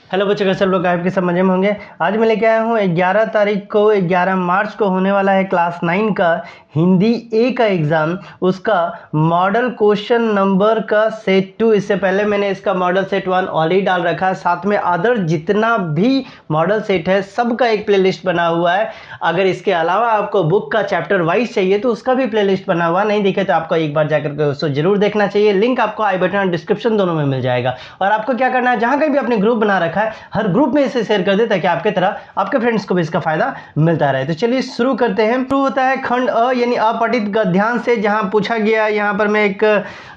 Hello बच्चों, कैसे लोग आपके सब मजे में होंगे। आज मैं लेके आया हूँ 11 तारीख को 11 मार्च को होने वाला है क्लास 9 का हिंदी ए का एग्ज़ाम, उसका मॉडल क्वेश्चन नंबर का सेट 2। इससे पहले मैंने इसका मॉडल सेट 1 ऑलरेडी डाल रखा है, साथ में अदर जितना भी मॉडल सेट है सबका एक प्लेलिस्ट बना हुआ है। अगर इसके अलावा आपको बुक का चैप्टर वाइज चाहिए तो उसका भी प्लेलिस्ट बना हुआ, नहीं दिखे तो आपको एक बार जाकर के उसको जरूर देखना चाहिए। लिंक आपको आई बटन और डिस्क्रिप्शन दोनों में मिल जाएगा। और आपको क्या करना है, जहाँ कहीं भी अपने ग्रुप बना रखा है हर ग्रुप में इसे शेयर कर दे ताकि आपके तरह आपके फ्रेंड्स को भी इसका फायदा मिलता रहे। तो चलिए शुरू करते हैं। शुरू होता है खंड अ यानी अपठित गद्यांश से, जहां पूछा गया, यहां पर मैं एक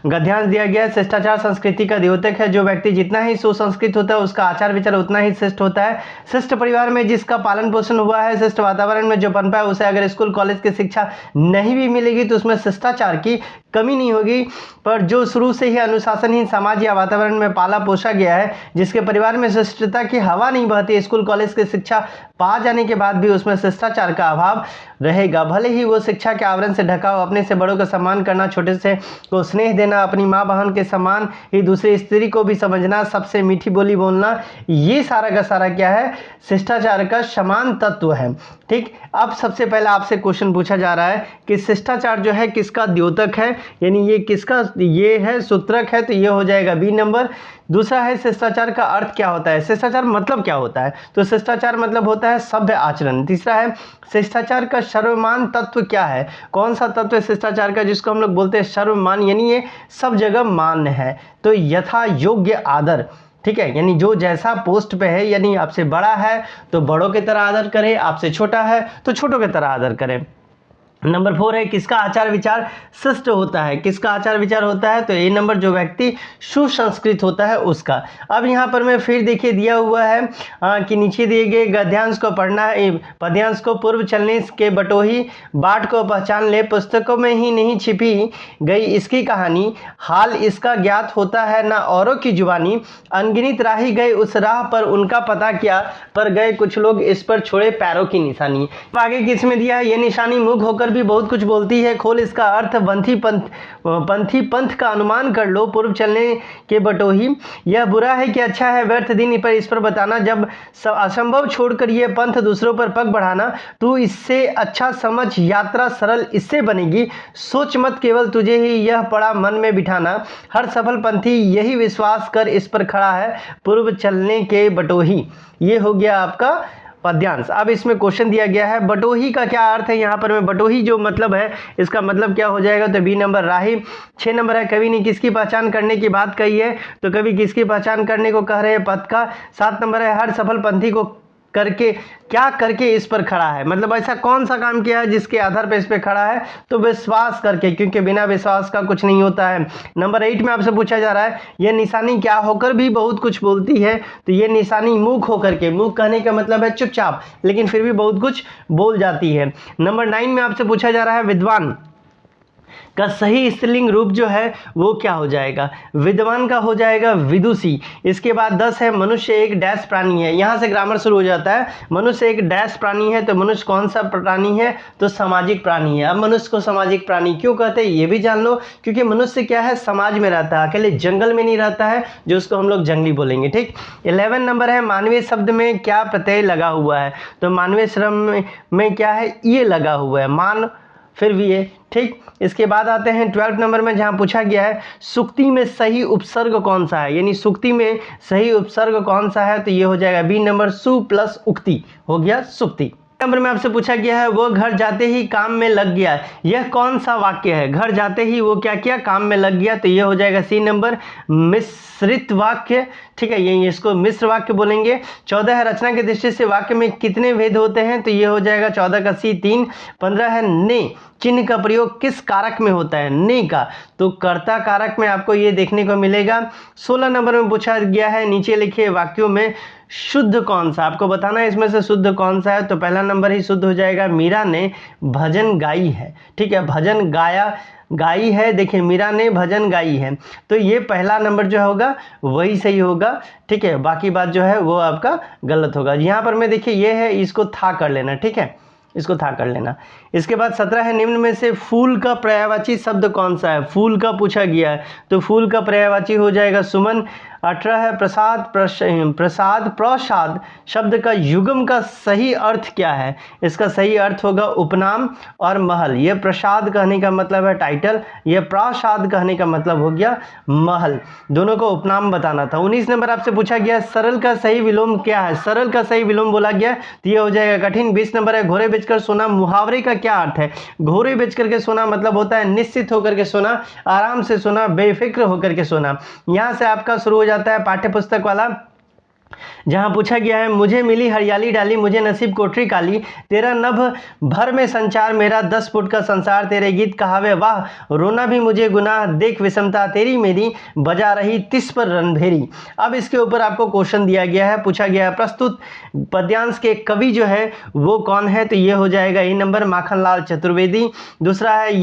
गद्यांश दिया गया है। शिष्टाचार संस्कृति का द्योतक है। जो व्यक्ति जितना ही सुसंस्कृत होता है उसका आचार विचार उतना ही श्रेष्ठ होता है। शिष्ट परिवार में जिसका पालन पोषण हुआ है, शिष्ट वातावरण में जो पनपा है, उसे अगर स्कूल कॉलेज की शिक्षा नहीं भी मिलेगी तो उसमें शिष्टाचार की कमी नहीं होगी। पर जो शुरू से ही अनुशासनहीन समाज या वातावरण में पाला पोसा गया है, जिसके परिवार में शिष्टता की हवा नहीं बहती, स्कूल कॉलेज की शिक्षा पा जाने के बाद भी उसमें शिष्टाचार का अभाव रहेगा। भले ही वो शिक्षा के आवरण से ढका हो, अपने से बड़ों का सम्मान करना, छोटे से को स्नेह देना, अपनी माँ बहन के समान ही दूसरी स्त्री को भी समझना, सबसे मीठी बोली बोलना, ये सारा का सारा क्या है, शिष्टाचार का समान तत्व है। ठीक, अब सबसे पहले आपसे क्वेश्चन पूछा जा रहा है कि शिष्टाचार जो है किसका द्योतक है, यानी ये किसका, ये है सूत्रक है, तो ये हो जाएगा बी नंबर। दूसरा है शिष्टाचार का अर्थ क्या होता है, शिष्टाचार मतलब क्या होता है, तो शिष्टाचार मतलब होता है सभ्य आचरण। तीसरा है शिष्टाचार का सर्वमान तत्व क्या है, कौन सा तत्व है शिष्टाचार का जिसको हम लोग बोलते हैं सर्वमान, यानी ये सब जगह मान्य है। तो यथा योग्य आदर, ठीक है, यानी जो जैसा पोस्ट पे है, यानी आपसे बड़ा है तो बड़ों की तरह आदर करें, आपसे छोटा है तो छोटों की तरह आदर करें। नंबर 4 है किसका आचार विचार शिष्ट होता है, किसका आचार विचार होता है, तो ए नंबर जो व्यक्ति सुसंस्कृत होता है उसका। अब यहाँ पर मैं फिर देखिए दिया हुआ है कि नीचे दिए गए गद्यांश को पढ़ना है, पद्यांश को पूर्व चलने के बटोही बाट को पहचान ले, पुस्तकों में ही नहीं छिपी गई इसकी कहानी, हाल इसका ज्ञात होता है ना औरों की जुबानी, अनगिनत राही गए उस राह पर उनका पता क्या, पर गए कुछ लोग इस पर छोड़े पैरों की निशानी। आगे किसमें दिया है, ये निशानी मुख होकर भी बहुत कुछ बोलती है, खोल इसका अर्थ पंथी पंथ का अनुमान कर लो, पूर्व चलने के बटोही, यह बुरा है कि अच्छा है, व्यर्थ दिन पर इस पर बताना, जब असंभव छोड़कर ये पंथ दूसरों पर पग बढ़ाना, तू इससे अच्छा समझ यात्रा सरल इससे बनेगी, सोच मत केवल तुझे ही यह पड़ा मन में बिठाना, हर सफल पंथी यही विश्वास कर इस पर खड़ा है, पूर्व चलने के बटोही। ये हो गया आपका पद्यांश। अब इसमें क्वेश्चन दिया गया है बटोही का क्या अर्थ है, यहाँ पर मैं बटोही जो मतलब है इसका मतलब क्या हो जाएगा, तो बी नंबर राही। 6 नंबर है कवि ने किसकी पहचान करने की बात कही है, तो कवि किसकी पहचान करने को कह रहे हैं, पद का। 7 नंबर है हर सफल पंथी को करके क्या करके इस पर खड़ा है, मतलब ऐसा कौन सा काम किया है जिसके आधार पर इस पर खड़ा है, तो विश्वास करके, क्योंकि बिना विश्वास का कुछ नहीं होता है। नंबर 8 में आपसे पूछा जा रहा है यह निशानी क्या होकर भी बहुत कुछ बोलती है, तो ये निशानी मूक होकर के, मूक कहने का मतलब है चुपचाप, लेकिन फिर भी बहुत कुछ बोल जाती है। नंबर 9 में आपसे पूछा जा रहा है विद्वान का सही स्त्रीलिंग रूप जो है वो क्या हो जाएगा, विद्वान का हो जाएगा विदुषी। इसके बाद 10 है मनुष्य एक डैश प्राणी है, यहाँ से ग्रामर शुरू हो जाता है। मनुष्य एक डैश प्राणी है, तो मनुष्य कौन सा प्राणी है, तो सामाजिक प्राणी है। अब मनुष्य को सामाजिक प्राणी क्यों कहते हैं ये भी जान लो, क्योंकि मनुष्य क्या है, समाज में रहता है, अकेले जंगल में नहीं रहता है, जो उसको हम लोग जंगली बोलेंगे। ठीक, 11 नंबर है मानवीय शब्द में क्या प्रत्यय लगा हुआ है, तो मानवीय श्रम में क्या है, ये लगा हुआ है, मान फिर भी ये। ठीक, इसके बाद आते हैं 12 नंबर में, जहां पूछा गया है सुक्ति में सही उपसर्ग कौन सा है, यानी सुक्ति में सही उपसर्ग कौन सा है, तो ये हो जाएगा बी नंबर सु प्लस उक्ति, हो गया सुक्ति। नंबर में आपसे पूछा गया है वो घर जाते ही काम में लग गया, यह कौन सा वाक्य है, घर जाते ही वो क्या किया, काम में लग गया, तो ये हो जाएगा सी नंबर मिश्रित वाक्य। ठीक है, ये इसको मिश्र वाक्य बोलेंगे। 14 है रचना की दृष्टि से वाक्य में कितने भेद होते हैं, तो ये हो जाएगा 14 का सी 3। 15 है ने चिन्ह का प्रयोग किस कारक में होता है, ने का, तो कर्ता कारक में आपको ये देखने को मिलेगा। 16 नंबर में पूछा गया है नीचे लिखे वाक्यों में शुद्ध कौन सा, आपको बताना है इसमें से शुद्ध कौन सा है, तो पहला नंबर ही शुद्ध हो जाएगा, मीरा ने भजन गाई है। ठीक है, भजन गाया गाई है, देखिए मीरा ने भजन गाई है, तो ये पहला नंबर जो होगा वही सही होगा। ठीक है, बाकी बात जो है वो आपका गलत होगा। यहाँ पर मैं देखिए ये है, इसको था कर लेना। ठीक है, इसको था कर लेना। इसके बाद 17 है, निम्न में से फूल का पर्यायवाची शब्द कौन सा है? फूल का पूछा गया है तो फूल का पर्यायवाची हो जाएगा सुमन। 18 है, प्रसाद शब्द का युग्म का सही अर्थ क्या है? इसका सही अर्थ होगा उपनाम और महल। यह प्रसाद कहने का मतलब है टाइटल, यह प्रासाद कहने का मतलब हो गया महल, दोनों को उपनाम बताना था। 19 नंबर आपसे पूछा गया सरल का सही विलोम क्या है? सरल का सही विलोम बोला गया तो ये हो जाएगा कठिन। 20 नंबर है, घोड़े बेचकर सोना मुहावरे का क्या अर्थ है? घोड़े बेच करके सोना मतलब होता है निश्चित होकर के सोना, आराम से सोना, बेफिक्र होकर के सोना। यहां से आपका शुरू हो जाता है पाठ्य पुस्तक वाला, जहां पूछा गया है मुझे मिली हरियाली डाली, मुझे नसीब कोठरी काली, तेरा नभ भर में संचार, मेरा 10 फुट का संसार, तेरे गीत कहावे वाह, रोना भी मुझे गुनाह, देख विषमता तेरी मेरी, बजा रही तिस पर रणभेरी। अब इसके ऊपर आपको क्वेश्चन दिया गया है, पूछा गया है प्रस्तुत पद्यांश के कवि जो है वो कौन है? तो ये हो जाएगा ए नंबर माखनलाल चतुर्वेदी। दूसरा है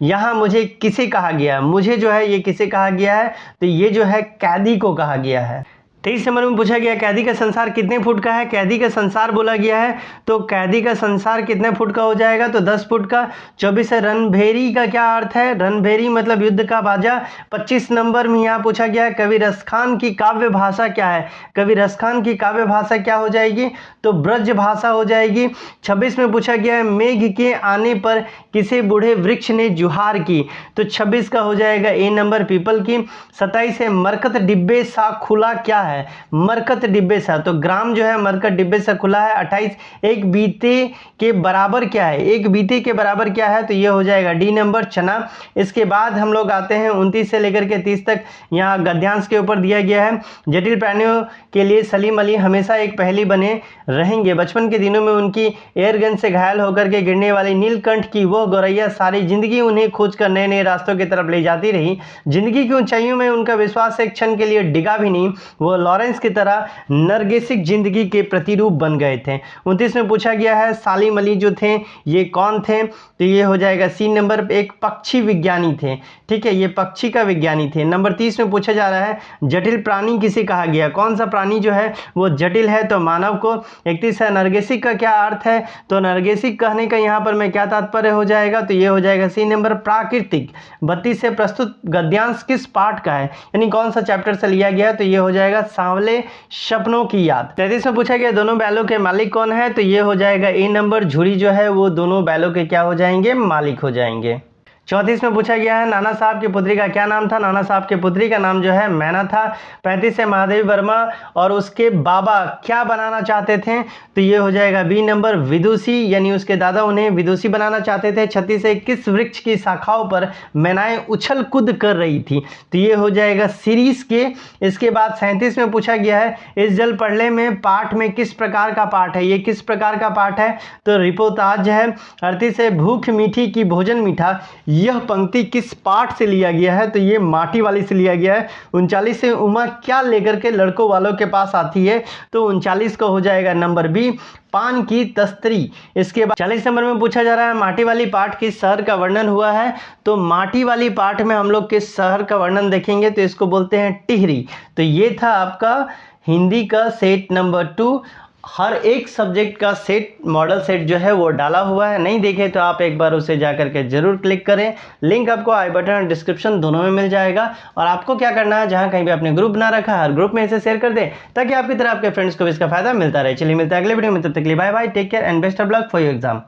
यहाँ मुझे किसे कहा गया? मुझे जो है ये किसे कहा गया है? तो ये जो है कैदी को कहा गया है। 23 नंबर में पूछा गया कैदी का संसार कितने फुट का है? कैदी का संसार बोला गया है तो कैदी का संसार कितने फुट का हो जाएगा? तो 10 फुट का। 24 है, रणभेरी का क्या अर्थ है? रणभेरी मतलब युद्ध का बाजा। 25 नंबर में यहाँ पूछा गया कवि रसखान की काव्य भाषा क्या है? कवि रसखान की काव्य भाषा क्या हो जाएगी? तो ब्रज भाषा हो जाएगी। 26 में पूछा गया है मेघ के आने पर किसे बूढ़े वृक्ष ने जुहार की? तो 26 का हो जाएगा ए नंबर पीपल की। 27 है, मरकत डिब्बे सा खुला क्या है? मरकत डिब्बे सा, तो ग्राम जो है मरकत डिब्बे से खुला है। 28 एक बीते के बराबर क्या है? एक बीते के बराबर क्या है? तो ये हो जाएगा डी नंबर चना। इसके बाद हम लोग आते हैं 29 से लेकर के 30 तक, यहाँ गद्यांश के ऊपर दिया गया है जटिल प्राणियों के लिए सलीम अली हमेशा एक पहेली बने रहेंगे। बचपन के दिनों में उनकी एयरगन से घायल होकर के गिरने वाली नीलकंठ की वह गौरैया सारी जिंदगी उन्हें खोज कर नए नए रास्तों की तरफ ले जाती रही। जिंदगी की ऊंचाइयों में उनका विश्वास एक क्षण के लिए डिगा भी नहीं, वो लॉरेंस की तरह नरगिसिक जिंदगी के प्रतिरूप बन गए थे। 29 में पूछा गया है सालिम अली जो थे ये कौन थे? तो ये हो जाएगा सी नंबर, एक पक्षी विज्ञानी थे। ठीक है, ये पक्षी का विज्ञानी थे। नंबर 30 में पूछा जा रहा है जटिल प्राणी किसे कहा गया? कौन सा प्राणी जो है वो जटिल है? तो मानव को। 31 है, नरगिसिक का क्या अर्थ है? तो नरगिसिक कहने का यहाँ पर मैं क्या तात्पर्य हो जाएगा? तो ये हो जाएगा सी नंबर प्राकृतिक। 32 से प्रस्तुत गद्यांश किस पाठ का है, यानी कौन सा चैप्टर से लिया गया? तो ये हो जाएगा सांवले सपनों की याद। 33 में पूछा गया दोनों बैलों के मालिक कौन है? तो ये हो जाएगा ए नंबर झुरी जो है वो दोनों बैलों के क्या हो जाएंगे? मालिक हो जाएंगे। 34 में पूछा गया है नाना साहब की पुत्री का क्या नाम था? नाना साहब की पुत्री का नाम जो है मैना था। 35 से महादेवी वर्मा और उसके बाबा क्या बनाना चाहते थे? तो ये हो जाएगा बी नंबर विदुषी, यानी उसके दादा उन्हें विदुषी बनाना चाहते थे। 36 से किस वृक्ष की शाखाओं पर मैनाएं उछल कूद कर रही थी? तो ये हो जाएगा सीरीज के। इसके बाद 37 में पूछा गया है इस जल पढ़ले में पाठ में किस प्रकार का पाठ है? ये किस प्रकार का पाठ है? तो रिपोर्टाज है। 38 से भूख मीठी की भोजन मीठा, यह पंक्ति किस पाठ से लिया गया है? तो ये माटी वाली से लिया गया है। 39 से उमा क्या लेकर के लड़कों वालों के पास आती है? तो 39 का हो जाएगा नंबर बी पान की तस्तरी। इसके बाद 40 नंबर में पूछा जा रहा है माटी वाली पाठ किस शहर का वर्णन हुआ है? तो माटी वाली पाठ में हम लोग किस शहर का वर्णन देखेंगे? तो इसको बोलते हैं टिहरी। तो ये था आपका हिंदी का सेट नंबर 2। हर एक सब्जेक्ट का सेट, मॉडल सेट जो है वो डाला हुआ है, नहीं देखे तो आप एक बार उसे जा करके जरूर क्लिक करें। लिंक आपको आई बटन और डिस्क्रिप्शन दोनों में मिल जाएगा। और आपको क्या करना है, जहां कहीं भी आपने ग्रुप बना रखा है हर ग्रुप में इसे शेयर कर दें ताकि आपकी तरह आपके फ्रेंड्स को भी इसका फायदा मिलता रहे। चलिए मिलता है अगले वीडियो में, तब तक के लिए bye bye, take care and best of luck for your exam.